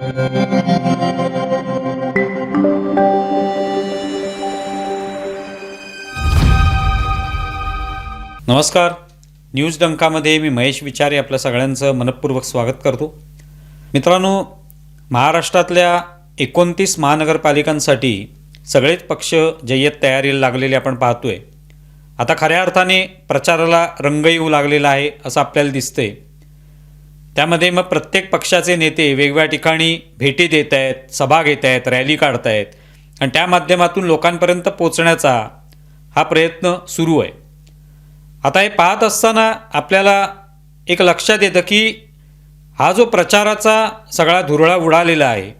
नमस्कार. न्यूज डंकामध्ये मी महेश विचारे आपल्या सगळ्यांचं मनपूर्वक स्वागत करतो. मित्रांनो, महाराष्ट्रातल्या 29 महानगरपालिकांसाठी सगळेच पक्ष जय्यत तयारीला लागलेले आपण पाहतोय. आता खऱ्या अर्थाने प्रचाराला रंग येऊ लागलेला आहे असं आपल्याला दिसतंय. त्यामध्ये मग प्रत्येक पक्षाचे नेते वेगवेगळ्या ठिकाणी भेटी देत आहेत, सभा घेत आहेत, रॅली काढत आहेत आणि त्या माध्यमातून लोकांपर्यंत पोचण्याचा हा प्रयत्न सुरू आहे. आता हे पाहत असताना आपल्याला एक लक्षात येतं की हा जो प्रचाराचा सगळा धुरळा उडालेला आहे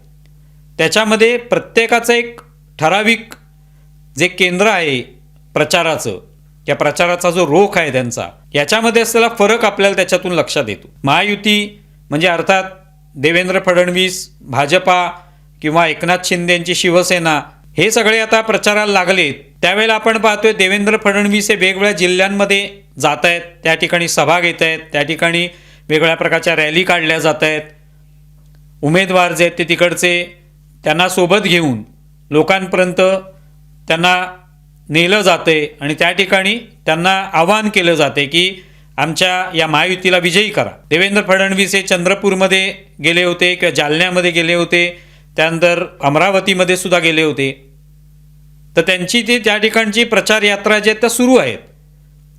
त्याच्यामध्ये प्रत्येकाचं एक ठराविक जे केंद्र आहे प्रचाराचं, या प्रचाराचा जो रोख आहे त्यांचा, याच्यामध्ये असलेला फरक आपल्याला त्याच्यातून लक्षात येतो. महायुती म्हणजे अर्थात देवेंद्र फडणवीस, भाजपा किंवा एकनाथ शिंदेंची शिवसेना हे सगळे आता प्रचाराला लागलेत. त्यावेळेला आपण पाहतोय देवेंद्र फडणवीस हे वेगवेगळ्या जिल्ह्यांमध्ये जात आहेत, त्या ठिकाणी सभा घेत आहेत, त्या ठिकाणी वेगवेगळ्या प्रकारच्या रॅली काढल्या जात आहेत. उमेदवार जे आहेत ते तिकडचे त्यांना सोबत घेऊन लोकांपर्यंत त्यांना नेलं जाते आणि त्या ठिकाणी त्यांना आवाहन केलं जाते की आमच्या या महायुतीला विजयी करा. देवेंद्र फडणवीस हे चंद्रपूरमध्ये गेले होते किंवा जालन्यामध्ये गेले होते, त्यानंतर अमरावतीमध्ये सुद्धा गेले होते. तर त्यांची ती त्या ठिकाणची प्रचार यात्रा ज्या आहेत त्या सुरू आहेत,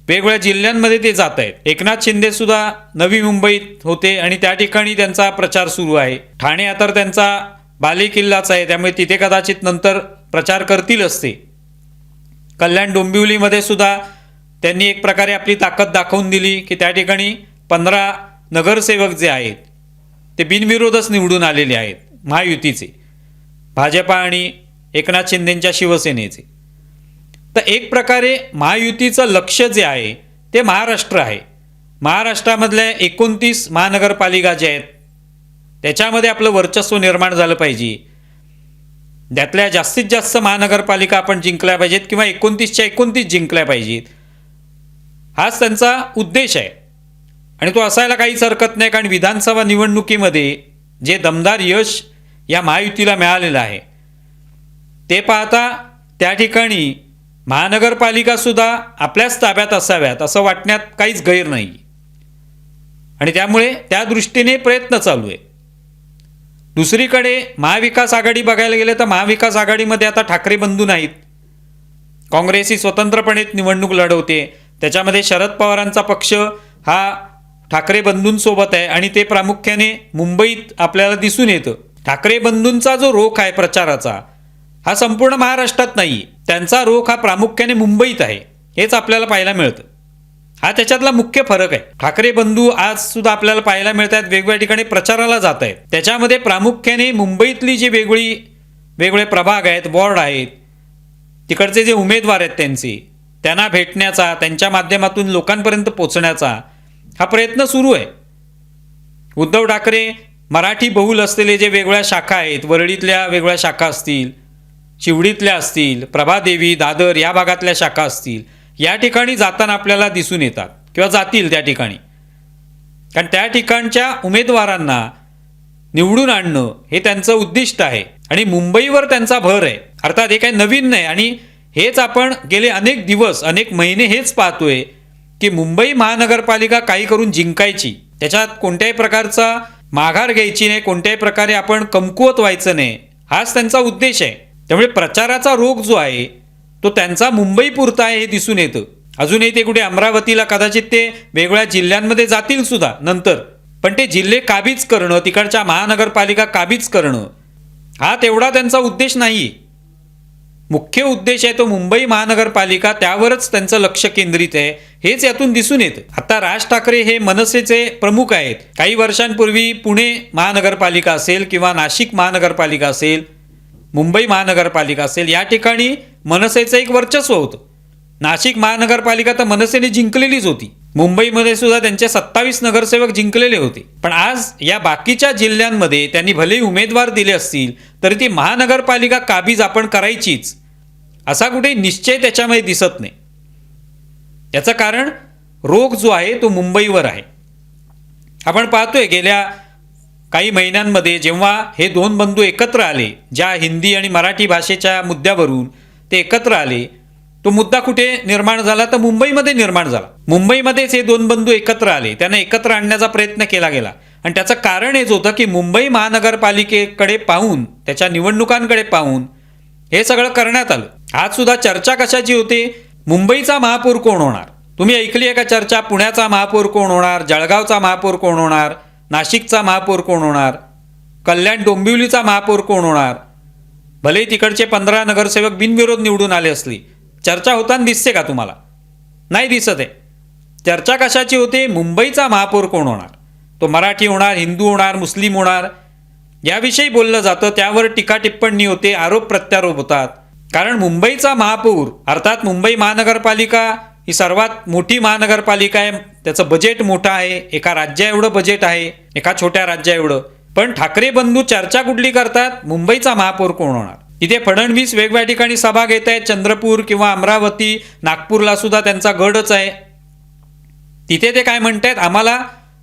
वेगवेगळ्या जिल्ह्यांमध्ये ते जात आहेत. एकनाथ शिंदे सुद्धा नवी मुंबईत होते आणि त्या ठिकाणी त्यांचा प्रचार सुरू आहे. ठाणे आता त्यांचा बालेकिल्लाच आहे, त्यामुळे तिथे कदाचित नंतर प्रचार करतीलच ते. कल्याण डोंबिवलीमध्ये सुद्धा त्यांनी एक प्रकारे आपली ताकद दाखवून दिली की त्या ठिकाणी 15 नगरसेवक जे आहेत ते बिनविरोधच निवडून आलेले आहेत महायुतीचे, भाजपा आणि एकनाथ शिंदेंच्या शिवसेनेचे. तर एक प्रकारे महायुतीचं लक्ष जे आहे ते महाराष्ट्र आहे. महाराष्ट्रामधल्या 29 महानगरपालिका ज्या आहेत त्याच्यामध्ये आपलं वर्चस्व निर्माण झालं पाहिजे. त्यातल्या जास्तीत जास्त महानगरपालिका आपण जिंकल्या पाहिजेत किंवा 29च्या 29 जिंकल्या पाहिजेत, हाच त्यांचा उद्देश आहे. आणि तो असायला काहीच हरकत नाही, कारण विधानसभा निवडणुकीमध्ये जे दमदार यश या महायुतीला मिळालेलं आहे ते पाहता त्या ठिकाणी महानगरपालिकासुद्धा आपल्याच ताब्यात असाव्यात असं वाटण्यात काहीच गैर नाही. आणि त्यामुळे त्या दृष्टीने प्रयत्न चालू आहे. दुसरीकडे महाविकास आघाडी बघायला गेले तर महाविकास आघाडीमध्ये आता ठाकरे बंधू नाहीत. काँग्रेस ही स्वतंत्रपणे निवडणूक लढवते, त्याच्यामध्ये शरद पवारांचा पक्ष हा ठाकरे बंधूंसोबत आहे आणि ते प्रामुख्याने मुंबईत आपल्याला दिसून येतं. ठाकरे बंधूंचा जो रोख आहे प्रचाराचा हा संपूर्ण महाराष्ट्रात नाही, त्यांचा रोख हा प्रामुख्याने मुंबईत आहे, हेच आपल्याला पाहायला मिळतं. हा त्याच्यातला मुख्य फरक आहे. ठाकरे बंधू आज सुद्धा आपल्याला पाहायला मिळत आहेत, वेगवेगळ्या ठिकाणी प्रचाराला जात आहेत. त्याच्यामध्ये प्रामुख्याने मुंबईतली जी वेगवेगळे प्रभाग आहेत, वॉर्ड आहेत, तिकडचे जे उमेदवार आहेत त्यांना भेटण्याचा, त्यांच्या माध्यमातून लोकांपर्यंत पोचण्याचा हा प्रयत्न सुरू आहे. उद्धव ठाकरे मराठी बहुल असलेले जे वेगवेगळ्या शाखा आहेत, वरळीतल्या वेगवेगळ्या शाखा असतील, शिवडीतल्या असतील, प्रभादेवी, दादर या भागातल्या शाखा असतील, या ठिकाणी जाताना आपल्याला दिसून येतात किंवा जातील त्या ठिकाणी. कारण त्या ठिकाणच्या उमेदवारांना निवडून आणणं हे त्यांचं उद्दिष्ट आहे आणि मुंबईवर त्यांचा भर आहे. अर्थात हे काही नवीन नाही आणि हेच आपण गेले अनेक दिवस, अनेक महिने हेच पाहतोय की मुंबई महानगरपालिका काही करून जिंकायची, त्याच्यात कोणत्याही प्रकारचा माघार घ्यायची नाही, कोणत्याही प्रकारे आपण कमकुवत व्हायचं नाही, हाच त्यांचा उद्देश आहे. त्यामुळे प्रचाराचा रोग जो आहे तो त्यांचा मुंबई पुरता आहे हे दिसून येतं. अजूनही ते कुठे अमरावतीला कदाचित ते वेगवेगळ्या जिल्ह्यांमध्ये जातील सुद्धा नंतर, पण ते जिल्हे काबीज करणं, तिकडच्या महानगरपालिका काबीज करणं हा तेवढा त्यांचा उद्देश नाही. मुख्य उद्देश आहे तो मुंबई महानगरपालिका, त्यावरच त्यांचं लक्ष केंद्रित आहे, हेच यातून दिसून येतं. आता राज ठाकरे हे मनसेचे प्रमुख आहेत. काही वर्षांपूर्वी पुणे महानगरपालिका असेल किंवा नाशिक महानगरपालिका असेल, मुंबई महानगरपालिका असेल, या ठिकाणी मनसेचं एक वर्चस्व होतं. नाशिक महानगरपालिका तर मनसेने जिंकलेलीच होती. मुंबईमध्ये सुद्धा त्यांचे 27 नगरसेवक जिंकलेले होते. पण आज या बाकीच्या जिल्ह्यांमध्ये त्यांनी भले उमेदवार दिले असतील तरी ती महानगरपालिका काबीज आपण करायचीच असा कुठे निश्चय त्याच्यामध्ये दिसत नाही. याचं कारण रोग जो आहे तो मुंबईवर आहे. आपण पाहतोय गेल्या काही महिन्यांमध्ये जेव्हा हे दोन बंधू एकत्र आले, ज्या हिंदी आणि मराठी भाषेच्या मुद्द्यावरून ते एकत्र आले, तो मुद्दा कुठे निर्माण झाला तर मुंबईमध्ये निर्माण झाला. मुंबईमध्येच हे दोन बंधू एकत्र आले, त्यांना एकत्र आणण्याचा प्रयत्न केला गेला. आणि त्याचं कारण हेच होतं की मुंबई महानगरपालिकेकडे पाहून, त्याच्या निवडणुकांकडे पाहून हे सगळं करण्यात आलं. आज सुद्धा चर्चा कशाची होते? मुंबईचा महापौर कोण होणार? तुम्ही ऐकली आहे का चर्चा? पुण्याचा महापौर कोण होणार? जळगावचा महापौर कोण होणार? नाशिकचा महापौर कोण होणार? कल्याण डोंबिवलीचा महापौर कोण होणार? भले तिकडचे 15 नगरसेवक बिनविरोध निवडून आले असली, चर्चा होताना दिसते का तुम्हाला? नाही दिसत आहे. चर्चा कशाची होते? मुंबईचा महापौर कोण होणार? तो मराठी होणार, हिंदू होणार, मुस्लिम होणार, याविषयी बोललं जातं. त्यावर टीका टिप्पणी होते, आरोप प्रत्यारोप होतात. कारण मुंबईचा महापौर अर्थात मुंबई महानगरपालिका ही सर्वात मोठी महानगरपालिका आहे, त्याचं बजेट मोठं आहे, एका राज्या एवढं बजेट आहे, एका छोट्या राज्या एवढं. पण ठाकरे बंधू चर्चा कुठली करतात? मुंबईचा महापौर कोण होणार? तिथे फडणवीस वेगवेगळ्या ठिकाणी सभा घेत आहेत, चंद्रपूर किंवा अमरावती, नागपूरला सुद्धा त्यांचा गडच आहे. तिथे ते काय म्हणतात? आम्हाला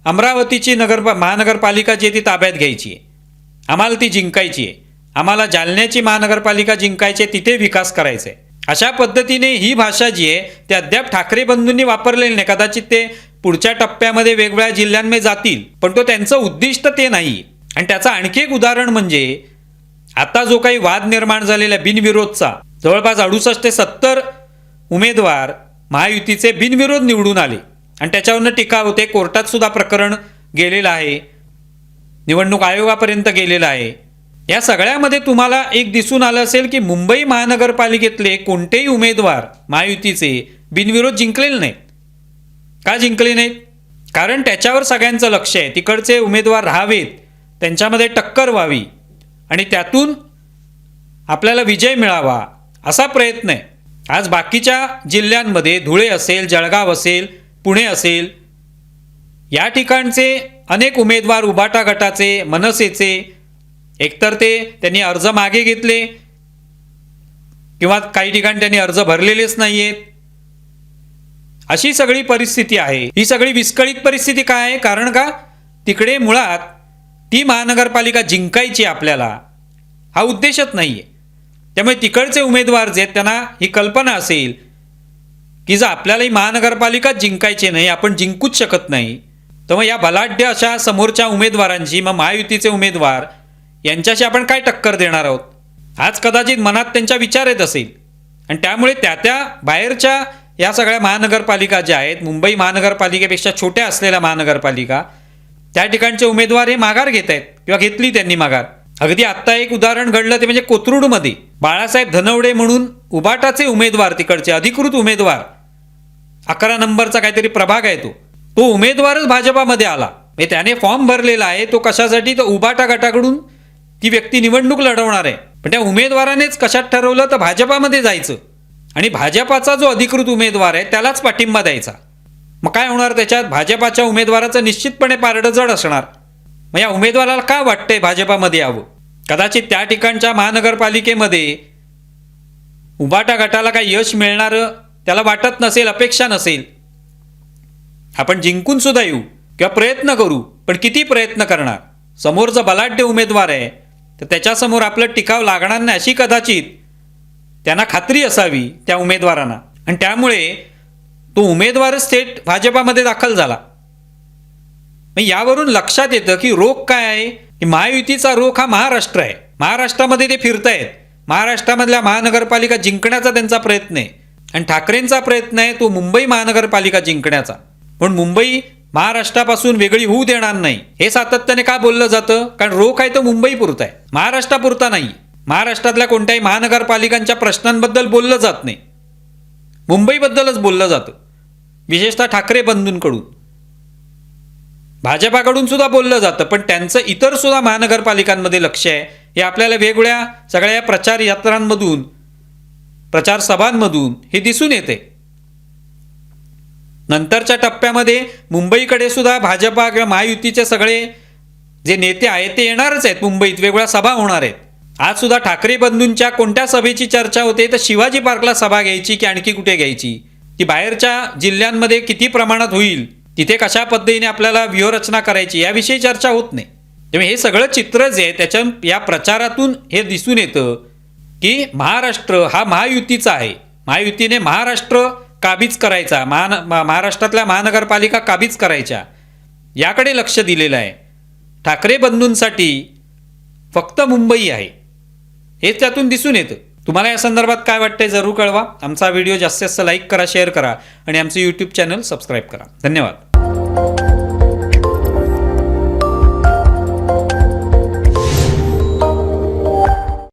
अमरावतीची महानगरपालिका जी आहे ती ताब्यात घ्यायची आहे, आम्हाला ती जिंकायची आहे, आम्हाला जालन्याची महानगरपालिका जिंकायची आहे, तिथे विकास करायचा आहे. अशा पद्धतीने ही भाषा जी आहे ती अद्याप ठाकरे बंधूंनी वापरलेली नाही. कदाचित ते पुढच्या टप्प्यामध्ये वेगवेगळ्या जिल्ह्यांमध्ये जातील, पण तो त्यांचं उद्दिष्ट ते नाही. आणि त्याचं आणखी एक उदाहरण म्हणजे आता जो काही वाद निर्माण झालेला बिनविरोधचा, जवळपास 68 ते 70 उमेदवार महायुतीचे बिनविरोध निवडून आले आणि त्याच्यावरनं टीका होते. कोर्टात सुद्धा प्रकरण गेलेलं आहे, निवडणूक आयोगापर्यंत गेलेलं आहे. या सगळ्यामध्ये तुम्हाला एक दिसून आलं असेल की मुंबई महानगरपालिकेतले कोणतेही उमेदवार महायुतीचे बिनविरोध जिंकलेले नाहीत. का जिंकले नाहीत? कारण त्याच्यावर सगळ्यांचं लक्ष आहे. तिकडचे उमेदवार राहावेत, त्यांच्यामध्ये टक्कर व्हावी आणि त्यातून आपल्याला विजय मिळावा असा प्रयत्न आहे. आज बाकीच्या जिल्ह्यांमध्ये धुळे असेल, जळगाव असेल, पुणे असेल, या ठिकाणचे अनेक उमेदवार उबाटा गटाचे, मनसेचे, एकतर त्यांनी अर्ज मागे घेतले किंवा काही ठिकाणी त्यांनी अर्ज भरलेलेच नाही आहेत. अशी सगळी परिस्थिती आहे. ही सगळी विस्कळीत परिस्थिती काय आहे? कारण का तिकडे मुळात ती महानगरपालिका जिंकायची आपल्याला हा उद्देशच नाही आहे. त्यामुळे तिकडचे उमेदवार जे आहेत त्यांना ही कल्पना असेल की जर आपल्याला ही महानगरपालिका जिंकायची नाही, आपण जिंकूच शकत नाही, तर मग या बलाढ्य अशा समोरच्या उमेदवारांची, मग महायुतीचे उमेदवार यांच्याशी आपण काय टक्कर देणार आहोत? आज कदाचित मनात त्यांच्या विचार येत असेल. आणि त्यामुळे त्या बाहेरच्या या सगळ्या महानगरपालिका ज्या आहेत, मुंबई महानगरपालिकेपेक्षा छोट्या असलेल्या महानगरपालिका, त्या ठिकाणचे उमेदवार हे माघार घेत आहेत किंवा घेतली त्यांनी माघार. अगदी आत्ता एक उदाहरण घडलं ते म्हणजे कोथरूडमध्ये बाळासाहेब धनवडे म्हणून उबाटाचे उमेदवार, तिकडचे अधिकृत उमेदवार, 11 नंबरचा काहीतरी प्रभाग आहे, तो उमेदवारच भाजपामध्ये आला. म्हणजे त्याने फॉर्म भरलेला आहे, तो कशासाठी? तर उबाटा गटाकडून ती व्यक्ती निवडणूक लढवणार आहे. पण त्या उमेदवारानेच कशात ठरवलं तर भाजपामध्ये जायचं आणि भाजपाचा जो अधिकृत उमेदवार आहे त्यालाच पाठिंबा द्यायचा. मग काय होणार त्याच्यात? भाजपाच्या उमेदवाराचं निश्चितपणे पारडं जड असणार. मग या उमेदवाराला काय वाटतंय भाजपामध्ये यावं? कदाचित त्या ठिकाणच्या महानगरपालिकेमध्ये उबाटा गटाला काही यश मिळणारं त्याला वाटत नसेल, अपेक्षा नसेल. आपण जिंकून सुद्धा येऊ किंवा प्रयत्न करू, पण किती प्रयत्न करणार? समोर जर बलाढ्य उमेदवार आहे तर त्याच्यासमोर आपलं टिकाव लागणार नाही अशी कदाचित त्यांना खात्री असावी त्या उमेदवारांना. आणि त्यामुळे तो उमेदवारच थेट भाजपामध्ये दाखल झाला. मग यावरून लक्षात येतं की रोग काय आहे? की महायुतीचा रोग हा महाराष्ट्र आहे. महाराष्ट्रामध्ये ते फिरतायत, महाराष्ट्रामधल्या महानगरपालिका जिंकण्याचा त्यांचा प्रयत्न आहे. आणि ठाकरेंचा प्रयत्न आहे तो मुंबई महानगरपालिका जिंकण्याचा. पण मुंबई महाराष्ट्रापासून वेगळी होऊ देणार नाही हे सातत्याने का बोललं जातं? कारण रोग आहे तो मुंबई पुरता आहे, महाराष्ट्रापुरता नाही. महाराष्ट्रातल्या कोणत्याही महानगरपालिकांच्या प्रश्नांबद्दल बोललं जात नाही, मुंबईबद्दलच बोललं जातं. विशेषतः ठाकरे बंधूंकडून, भाजपाकडून सुद्धा बोललं जातं, पण त्यांचं इतर सुद्धा महानगरपालिकांमध्ये लक्ष आहे. हे आपल्याला वेगवेगळ्या सगळ्या प्रचार यात्रांमधून, प्रचार सभांमधून हे दिसून येते. नंतरच्या टप्प्यामध्ये मुंबईकडे सुद्धा भाजपा किंवा महायुतीचे सगळे जे नेते आहेत ते येणारच आहेत. मुंबईत वेगवेगळ्या सभा होणार आहेत. आज सुद्धा ठाकरे बंधूंच्या कोणत्या सभेची चर्चा होते तर शिवाजी पार्कला सभा घ्यायची की आणखी कुठे घ्यायची, ती बाहेरच्या जिल्ह्यांमध्ये किती प्रमाणात होईल, तिथे कशा पद्धतीने आपल्याला व्यूहरचना करायची याविषयी चर्चा होत नाही. त्यामुळे हे सगळं चित्र जे आहे त्याच्या या प्रचारातून हे दिसून येतं की महाराष्ट्र हा महायुतीचा आहे. महायुतीने महाराष्ट्र काबीज करायचा, महाराष्ट्रातल्या महानगरपालिका काबीज करायच्या याकडे लक्ष दिलेलं आहे. ठाकरे बंधूंसाठी फक्त मुंबई आहे हेच त्यातून दिसून येतं. तुम्हाला या संदर्भात काय वाटतंय जरूर कळवा. आमचा व्हिडिओ जास्तीत जास्त लाईक करा, शेअर करा आणि आमचं यूट्यूब चॅनल सबस्क्राईब करा. धन्यवाद.